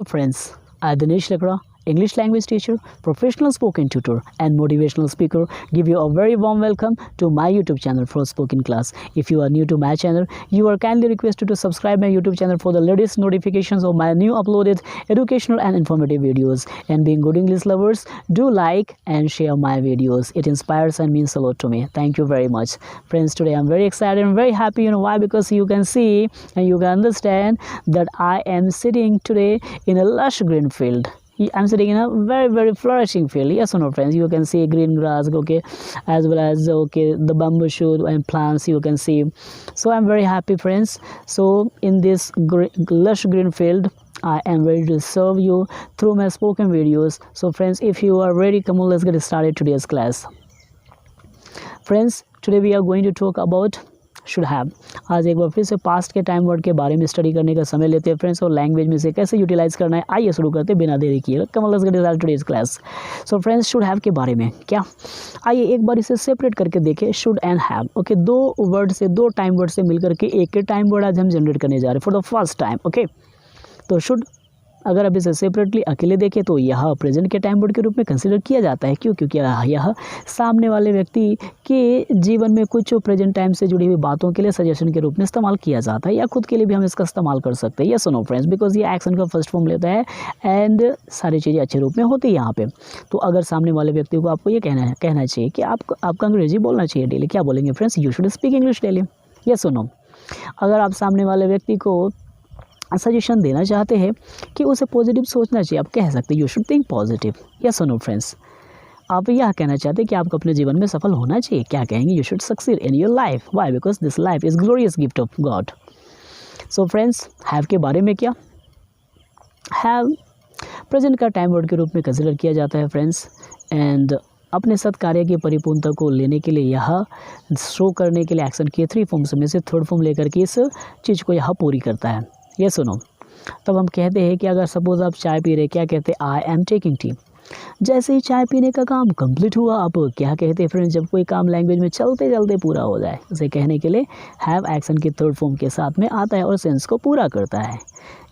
Friends, I Dinesh Lakra, English language teacher, professional spoken tutor, and motivational speaker, give you a very warm welcome to my YouTube channel for spoken class. If you are new to my channel, you are kindly requested to subscribe my YouTube channel for the latest notifications of my new uploaded educational and informative videos. And being good English lovers, do like and share my videos. It inspires and means a lot to me. Thank you very much. Friends, today I'm very excited and very happy. You know why? Because you can see and you can understand that I am sitting today in a lush green field. I'm sitting in a very flourishing field. Yes or no, friends? You can see green grass, okay, as well as the bamboo shoot and plants you can see. So I'm very happy, friends. So in this lush green field, I am ready to serve you through my spoken videos. So friends, if you are ready, come on, let's get started today's class. Friends, today we are going to talk about should have. आज एक बार फिर से past के time word के बारे में study करने का समय लेते हैं फ्रेंड्स, और लैंग्वेज में इसे कैसे यूटिलाइज करना है आइए शुरू करते हैं बिना देरी किए। Come let's get started today's class. So friends, should have के बारे में क्या, आइए एक बार इसे सेपरेट करके देखें, शुड एंड हैव। ओके, दो वर्ड से, दो टाइम वर्ड से मिलकर के एक टाइम वर्ड आज हम जनरेट करने जा रहे हैं for the first time. Okay, तो शुड अगर अब इसे सेपरेटली अकेले देखें तो यह प्रेजेंट के टाइम वर्ड के रूप में कंसिडर किया जाता है। क्यों? क्योंकि यह सामने वाले व्यक्ति के जीवन में कुछ प्रेजेंट टाइम से जुड़ी हुई बातों के लिए सजेशन के रूप में इस्तेमाल किया जाता है, या खुद के लिए भी हम इसका इस्तेमाल कर सकते हैं। यस और नो फ्रेंड्स, बिकॉज ये एक्शन का फर्स्ट फॉर्म लेता है एंड सारी चीज़ें अच्छे रूप में होती है यहाँ पे। तो अगर सामने वाले व्यक्ति को आपको ये कहना चाहिए कि आपका अंग्रेजी बोलना चाहिए डेली, क्या बोलेंगे friends? You should speak English daily. Yes और नो। अगर आप सामने वाले व्यक्ति को सजेशन देना चाहते हैं कि उसे पॉजिटिव सोचना चाहिए, आप कह सकते हैं you should think positive. Yes और नो फ्रेंड्स। आप यह कहना चाहते हैं कि आपको अपने जीवन में सफल होना चाहिए, क्या कहेंगे? You should succeed in your life. Why? Because this life is glorious gift of God. So friends, have के बारे में क्या, हैव प्रेजेंट का टाइम वर्ड के रूप में कंसिडर किया जाता है फ्रेंड्स, एंड अपने सत्कार्य की परिपूर्णता को लेने के लिए, यह शो करने के लिए एक्शन के 3 फॉर्म्स में से थर्ड फॉर्म लेकर के इस चीज़ को यह पूरी करता है। ये सुनो, तब हम कहते हैं कि अगर सपोज आप चाय पी रहे, क्या कहते हैं? I am taking tea. जैसे ही चाय पीने का काम कंप्लीट हुआ, आप क्या कहते हैं फ्रेंड्स? जब कोई काम लैंग्वेज में चलते चलते पूरा हो जाए, उसे कहने के लिए हैव एक्शन के थर्ड फॉर्म के साथ में आता है और सेंस को पूरा करता है।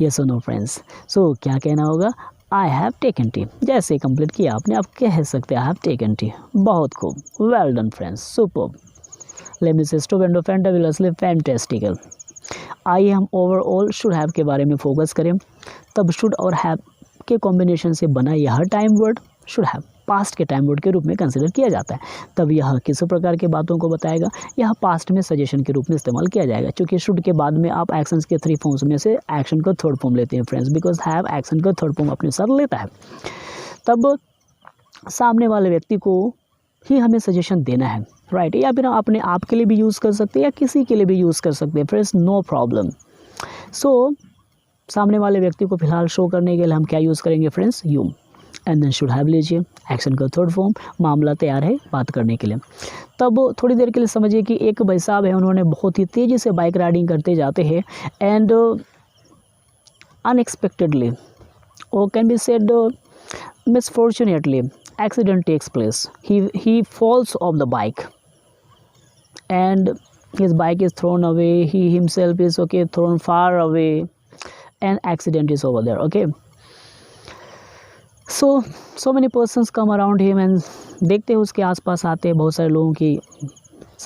ये सुनो फ्रेंड्स, सो क्या कहना होगा? I have taken T. जैसे कंप्लीट किया आपने, आप कह सकते हैं आई हैव टेकन टी। बहुत खूब, well done friends, superb. Let me से स्टूपेंडो, फैंटाबुलसली, फैंटास्टिकल। आइए हम ओवरऑल शुड हैव के बारे में फोकस करें। तब शुड और हैव के कॉम्बिनेशन से बना यह time word should have past के टाइम वर्ड के रूप में कंसिडर किया जाता है। तब यह किस प्रकार की बातों को बताएगा? यह पास्ट में सजेशन के रूप में इस्तेमाल किया जाएगा, क्योंकि शुड के बाद में आप एक्शंस के 3 फॉर्म्स में से एक्शन का थर्ड फॉर्म लेते हैं फ्रेंड्स, बिकॉज हैव एक्शन का थर्ड फॉर्म अपने साथ लेता है। तब सामने वाले व्यक्ति को ही हमें सजेशन देना है, राइट? या फिर अपने आप के लिए भी यूज़ कर सकते हैं या किसी के लिए भी यूज़ कर सकते हैं फ्रेंड्स, नो प्रॉब्लम। सो सामने वाले व्यक्ति को फिलहाल शो करने के लिए हम क्या यूज़ करेंगे friends? You. And then should have लीजिए, एक्शन का थर्ड फॉर्म, मामला तैयार है बात करने के लिए। तब थोड़ी देर के लिए समझिए कि एक भाई साहब है, उन्होंने बहुत ही तेज़ी से बाइक राइडिंग करते जाते हैं एंड अनएक्सपेक्टेडली, और can be said misfortunately, accident takes place. He falls off the bike and his bike is thrown away. He himself is thrown far away, and accident is over there. Okay, so many persons come around him and देखते हैं उसके आसपास आते हैं बहुत सारे लोगों की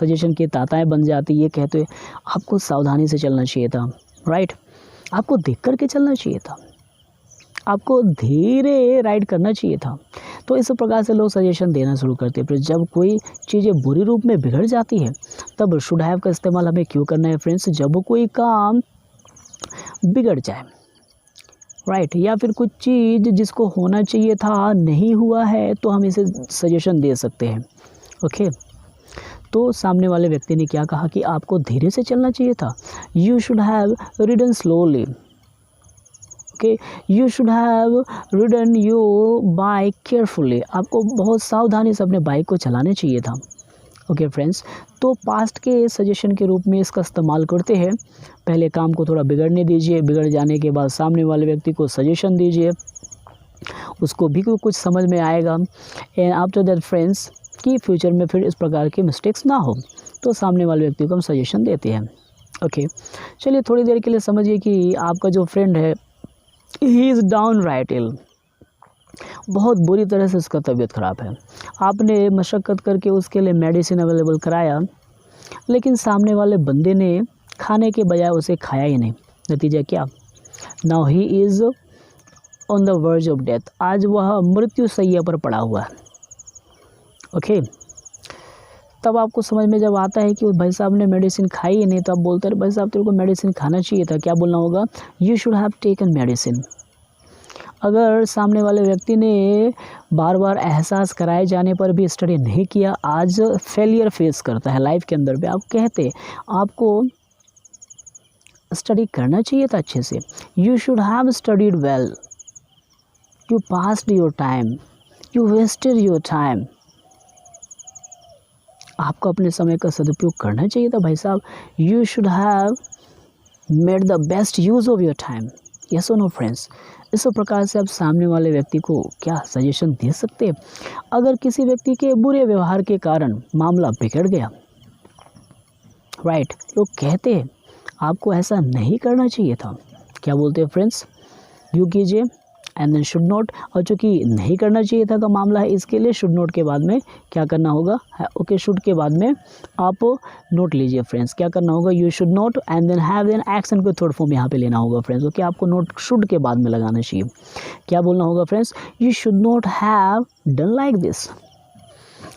सजेशन की ताताएं बन जाती। ये कहते हैं आपको सावधानी से चलना चाहिए था, राइट? आपको देख करके चलना चाहिए था, आपको धीरे राइड करना चाहिए था। तो इस प्रकार से लोग सजेशन देना शुरू करते हैं। फिर जब कोई चीज़ें बुरी रूप में बिगड़ जाती है, तब शुड हैव का इस्तेमाल हमें क्यों करना है फ्रेंड्स? जब कोई काम बिगड़ जाए, राइट, या फिर कुछ चीज़ जिसको होना चाहिए था नहीं हुआ है, तो हम इसे सजेशन दे सकते हैं। ओके, तो सामने वाले व्यक्ति ने क्या कहा कि आपको धीरे से चलना चाहिए था। You should have ridden slowly. Okay, you should have ridden your bike carefully. आपको बहुत सावधानी से अपने बाइक को चलाना चाहिए था। ओके फ्रेंड्स, तो पास्ट के सजेशन के रूप में इसका इस्तेमाल करते हैं। पहले काम को थोड़ा बिगड़ने दीजिए, बिगड़ जाने के बाद सामने वाले व्यक्ति को सजेशन दीजिए, उसको भी कुछ समझ में आएगा। एंड आफ्टर दैट फ्रेंड्स, कि फ्यूचर में फिर इस प्रकार के मिस्टेक्स ना हो, तो सामने वाले व्यक्ति को हम सजेशन देते हैं। ओके, चलिए थोड़ी देर के लिए समझिए कि आपका जो फ्रेंड है ही इज़ डाउन राइट इल, बहुत बुरी तरह से उसका तबीयत ख़राब है। आपने मशक्क़त करके उसके लिए मेडिसिन अवेलेबल कराया, लेकिन सामने वाले बंदे ने खाने के बजाय उसे खाया ही नहीं। नतीजा क्या? Now he is on the verge of death, आज वह मृत्यु शैया पर पड़ा हुआ है। ओके, तब आपको समझ में जब आता है कि भाई साहब ने मेडिसिन खाई ही नहीं, तो आप बोलते हैं भाई साहब तेरे को मेडिसिन खाना चाहिए था। क्या बोलना होगा? You should have taken medicine. अगर सामने वाले व्यक्ति ने बार बार एहसास कराए जाने पर भी स्टडी नहीं किया, आज फेलियर फेस करता है लाइफ के अंदर भी, आप कहते आपको स्टडी करना चाहिए था अच्छे से। You should have studied well, you passed your time, you wasted your time. आपको अपने समय का सदुपयोग करना चाहिए था भाई साहब। You should have made the best use of your time. Yes और नो फ्रेंड्स? इस प्रकार से आप सामने वाले व्यक्ति को क्या सजेशन दे सकते हैं? अगर किसी व्यक्ति के बुरे व्यवहार के कारण मामला बिगड़ गया, राइट, लोग कहते हैं आपको ऐसा नहीं करना चाहिए था। क्या बोलते हैं फ्रेंड्स? यू कीजिए एंड देन शुड नॉट, और चूँकि नहीं करना चाहिए था का मामला है, इसके लिए शुड नॉट के बाद में क्या करना होगा? ओके, शुड के बाद में आप नोट लीजिए फ्रेंड्स। क्या करना होगा? You should not and then have an action को थर्ड फॉर्म यहाँ पे लेना होगा फ्रेंड्स। ओके, आपको नोट शुड के बाद में लगाना चाहिए। क्या बोलना होगा friends? You should not have done like this.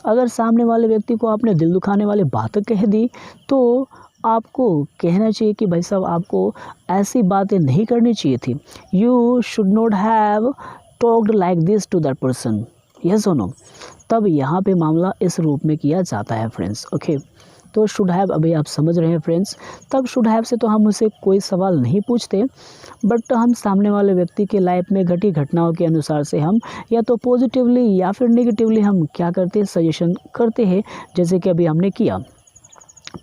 अगर सामने वाले व्यक्ति को आपने दिल दुखाने वाली बातें कह दी, तो आपको कहना चाहिए कि भाई साहब आपको ऐसी बातें नहीं करनी चाहिए थी। You should not have talked like this to that person. Yes और नो? तब यहाँ पे मामला इस रूप में किया जाता है फ्रेंड्स। ओके, तो शुड हैव अभी आप समझ रहे हैं फ्रेंड्स। तब शुड हैव से तो हम उसे कोई सवाल नहीं पूछते, बट हम सामने वाले व्यक्ति के लाइफ में घटी घटनाओं के अनुसार से हम या तो पॉजिटिवली या फिर नेगेटिवली हम क्या करते हैं? सजेशन करते हैं, जैसे कि अभी हमने किया।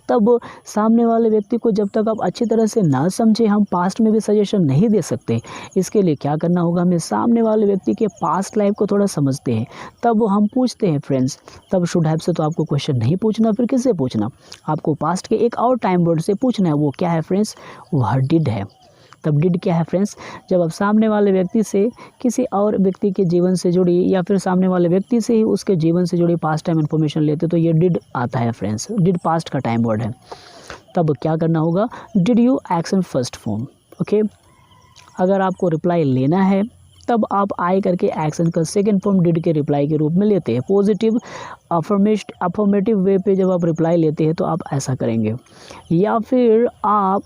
तब सामने वाले व्यक्ति को जब तक आप अच्छी तरह से ना समझे, हम पास्ट में भी सजेशन नहीं दे सकते। इसके लिए क्या करना होगा? हमें सामने वाले व्यक्ति के पास्ट लाइफ को थोड़ा समझते हैं, तब हम पूछते हैं फ्रेंड्स। तब शुड हैव से तो आपको क्वेश्चन नहीं पूछना, फिर किससे पूछना? आपको पास्ट के एक और टाइम वर्ड से पूछना है। वो क्या है फ्रेंड्स? वह डिड है। तब डिड क्या है फ्रेंड्स? जब आप सामने वाले व्यक्ति से किसी और व्यक्ति के जीवन से जुड़ी या फिर सामने वाले व्यक्ति से ही उसके जीवन से जुड़ी पास्ट टाइम इन्फॉर्मेशन लेते, तो ये डिड आता है फ्रेंड्स। डिड पास्ट का टाइम वर्ड है। तब क्या करना होगा? Did you action first form. Okay, अगर आपको रिप्लाई लेना है तब आप आई करके एक्शन का सेकेंड फॉर्म डिड के रिप्लाई के रूप में लेते हैं। पॉजिटिव अफर्मेटिव वे पे जब आप रिप्लाई लेते हैं तो आप ऐसा करेंगे। या फिर आप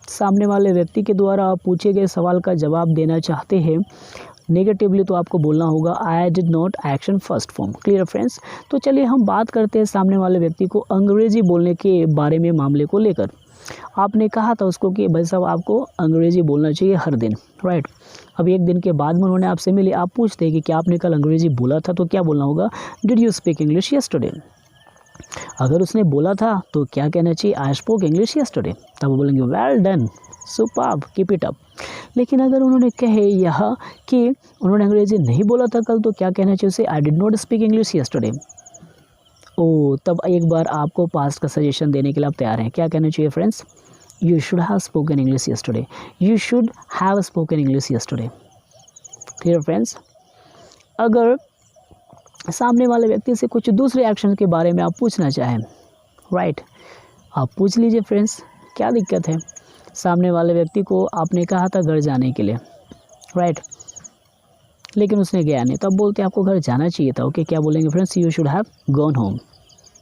सामने वाले व्यक्ति के द्वारा पूछे गए सवाल का जवाब देना चाहते हैं नेगेटिवली, तो आपको बोलना होगा आई did not action first form. Clear friends? तो चलिए हम बात करते हैं सामने वाले व्यक्ति को अंग्रेजी बोलने के बारे में मामले को लेकर। आपने कहा था उसको कि भाई साहब आपको अंग्रेजी बोलना चाहिए हर दिन, राइट। अब एक दिन के बाद में उन्होंने आपसे मिले, आप पूछते हैं कि क्या आपने कल अंग्रेजी बोला था, तो क्या बोलना होगा? Did you speak English yesterday. अगर उसने बोला था तो क्या कहना चाहिए? I spoke English yesterday. तब बोलेंगे well done, superb, keep it up. लेकिन अगर उन्होंने कहे यह कि उन्होंने अंग्रेजी नहीं बोला था कल, तो क्या कहना चाहिए उसे? I did not speak English yesterday. ओ, तब एक बार आपको पास्ट का सजेशन देने के लिए आप तैयार हैं। क्या कहना चाहिए friends? You should have spoken English yesterday. You should have spoken English yesterday. Clear friends? अगर सामने वाले व्यक्ति से कुछ दूसरे एक्शन के बारे में आप पूछना चाहें, राइट, आप पूछ लीजिए फ्रेंड्स, क्या दिक्कत है? सामने वाले व्यक्ति को आपने कहा था घर जाने के लिए, राइट, लेकिन उसने गया नहीं, तब बोलते आपको घर जाना चाहिए था। ओके, क्या बोलेंगे friends? You should have gone home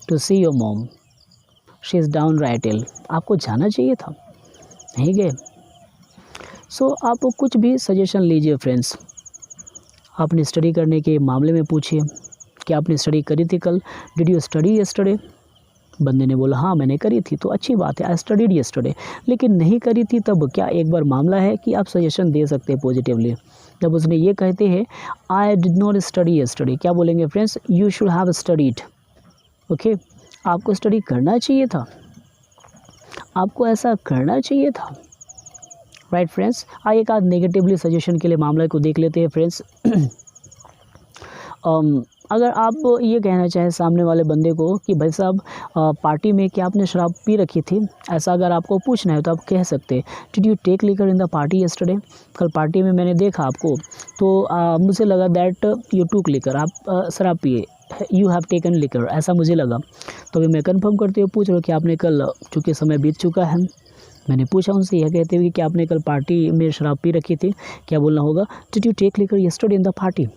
to see your mom, she is downright ill. आपको जाना चाहिए था, नहीं गए। सो आप कुछ भी सजेशन लीजिए फ्रेंड्स। आपने स्टडी करने के मामले में पूछिए, क्या आपने स्टडी करी थी कल? Did you study yesterday? बंदे ने बोला हाँ मैंने करी थी, तो अच्छी बात है, आई स्टडीड यस्टरडे। लेकिन नहीं करी थी, तब क्या एक बार मामला है कि आप सजेशन दे सकते हैं पॉजिटिवली। जब उसने ये कहते हैं आई डिड नॉट स्टडी यस्टरडे, क्या बोलेंगे friends? You should have studied. Okay, आपको स्टडी करना चाहिए था, आपको ऐसा करना चाहिए था, राइट फ्रेंड्स। आइए एक आध नेगेटिवली सजेशन के लिए मामले को देख लेते हैं फ्रेंड्स। अगर आप ये कहना चाहें सामने वाले बंदे को कि भाई साहब पार्टी में क्या आपने शराब पी रखी थी, ऐसा अगर आपको पूछना है तो आप कह सकते हैं did you take liquor in the party yesterday, कल पार्टी में मैंने देखा आपको तो मुझे लगा दैट यू टूक लिकर, आप शराब पिए, यू हैव टेकन लिकर, ऐसा मुझे लगा। तो अभी मैं कंफर्म करते हुए पूछ रहा हूँ कि आपने कल, चूँकि समय बीत चुका है, मैंने पूछा उनसे यह कहते हुए कि आपने कल पार्टी में शराब पी रखी थी, क्या बोलना होगा, did you take liquor yesterday in the party.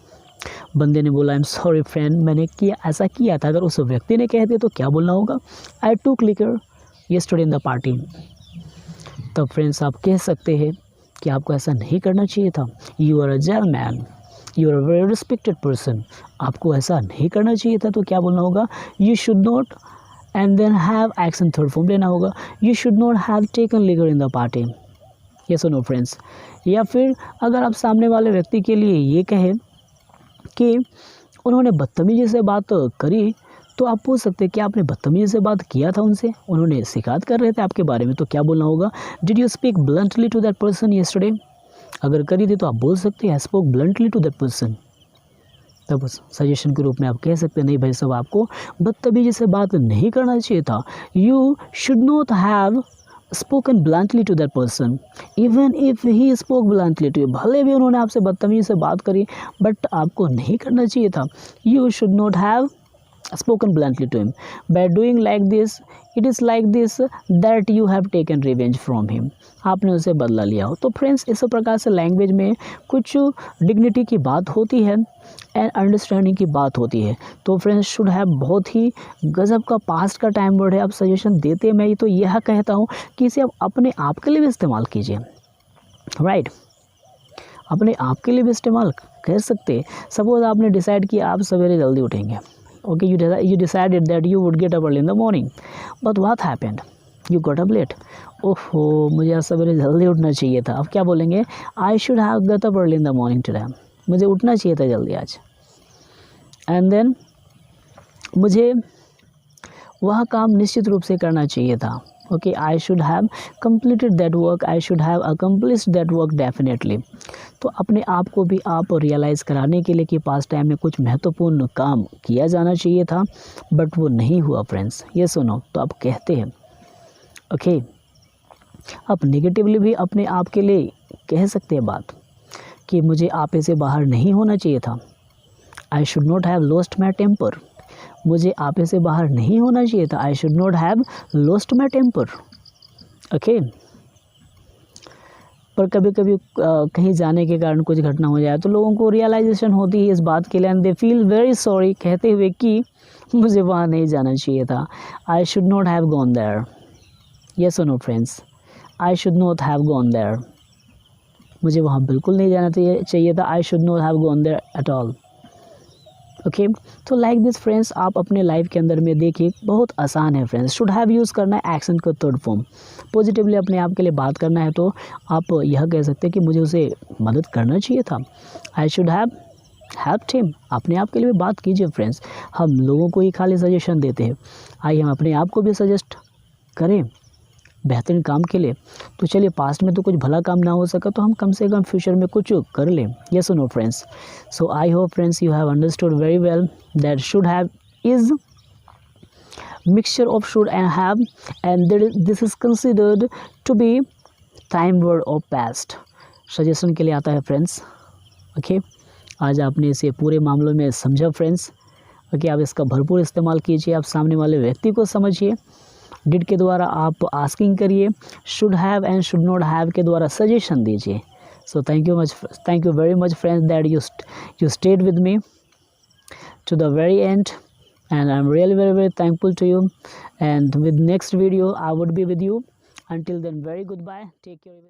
बंदे ने बोला आई एम सॉरी फ्रेंड, मैंने ऐसा किया था। अगर उस व्यक्ति ने कह दिया तो क्या बोलना होगा, आई टूक liquor yesterday in the party. तब फ्रेंड्स आप कह सकते हैं कि आपको ऐसा नहीं करना चाहिए था, you are a gentleman, you are a very respected person, आपको ऐसा नहीं करना चाहिए था। तो क्या बोलना होगा, you should not, and then have action third form लेना होगा, you should not have taken liquor in the party. Yes और नो फ्रेंड्स। या फिर अगर आप सामने वाले व्यक्ति के लिए ये कहें कि उन्होंने बदतमीजी से बात करी, तो आप पूछ सकते हैं कि आपने बदतमीजी से बात किया था उनसे, उन्होंने शिकायत कर रहे थे आपके बारे में, तो क्या बोलना होगा, did you speak bluntly to that person yesterday. अगर करी थी तो आप बोल सकते हैं I spoke bluntly to that person. तब सजेशन के रूप में आप कह सकते हैं नहीं भाई साहब, आपको बदतमीजी से बात नहीं करना चाहिए था, you should not have spoken bluntly to that person even if he spoke bluntly to you, भले भी उन्होंने आपसे बदतमीजी से बात करी बट आपको नहीं करना चाहिए था, you should not have spoken bluntly to him. By doing like this, it is like this that you have taken revenge from him. आपने उसे बदला लिया हो। तो फ्रेंड्स इस प्रकार से लैंग्वेज में कुछ डिग्निटी की बात होती है एंड अंडरस्टैंडिंग की बात होती है। तो फ्रेंड्स शुड हैव बहुत ही गजब का पास्ट का टाइम वर्ड है। आप सजेशन देते हैं, मैं तो यह कहता हूँ कि इसे आप अपने आप के लिए भी इस्तेमाल कीजिए, राइट, अपने आप के लिए भी इस्तेमाल कर सकते हैं। सपोज आपने डिसाइड किया आप सवेरे जल्दी उठेंगे, okay, you decided that you would get up early in the morning, but what happened, you got up late, ओहो मुझे आज सवेरे जल्दी उठना चाहिए था। अब क्या बोलेंगे, I should have got up early in the morning today, मुझे उठना चाहिए था जल्दी आज, and then मुझे वह काम निश्चित रूप से करना चाहिए था, okay, I should have completed that work, I should have accomplished that work definitely। तो अपने आप को भी आप रियलाइज़ कराने के लिए कि पास्ट टाइम में कुछ महत्वपूर्ण काम किया जाना चाहिए था बट वो नहीं हुआ फ्रेंड्स, ये सुनो, तो आप कहते हैं ओके। आप नेगेटिवली भी अपने आप के लिए कह सकते हैं बात कि मुझे आपे से बाहर नहीं होना चाहिए था, I should not have lost my temper, मुझे आपे से बाहर नहीं होना चाहिए था, I should not have lost my temper, okay. पर कभी कभी कहीं जाने के कारण कुछ घटना हो जाए तो लोगों को रियलाइजेशन होती है इस बात के लिए and they feel very sorry, कहते हुए कि मुझे वहाँ नहीं जाना चाहिए था, I should not have gone there. Yes और no friends, I should not have gone there, मुझे वहाँ बिल्कुल नहीं जाना चाहिए था, I should not have gone there at all, okay. तो लाइक दिस फ्रेंड्स, आप अपने लाइफ के अंदर में देखिए बहुत आसान है फ्रेंड्स। शुड हैव यूज़ करना है एक्शन का थर्ड फॉर्म, पॉजिटिवली अपने आप के लिए बात करना है तो आप यह कह सकते हैं कि मुझे उसे मदद करना चाहिए था, I should have helped him. अपने आप के लिए भी बात कीजिए फ्रेंड्स, हम लोगों को ही खाली सजेशन देते हैं, आइए हम अपने आप को भी सजेस्ट करें बेहतरीन काम के लिए। तो चलिए पास्ट में तो कुछ भला काम ना हो सका तो हम कम से कम फ्यूचर में कुछ कर लें, यस और no friends. So I hope friends you have understood very well that should have is mixture of should and have and this is considered to be time word of past। Suggestion के लिए आता है friends, okay. आज आपने इसे पूरे मामलों में समझा फ्रेंड्स, ओके। आप इसका भरपूर इस्तेमाल कीजिए, आप सामने वाले व्यक्ति को समझिए, डिड के द्वारा आप आस्किंग करिए, should have and should not have के द्वारा सजेशन दीजिए। So thank you very much friends that you stayed with me to the very end and I'm really very thankful to you, and with next video I would be with you. Until then, very goodbye, take care.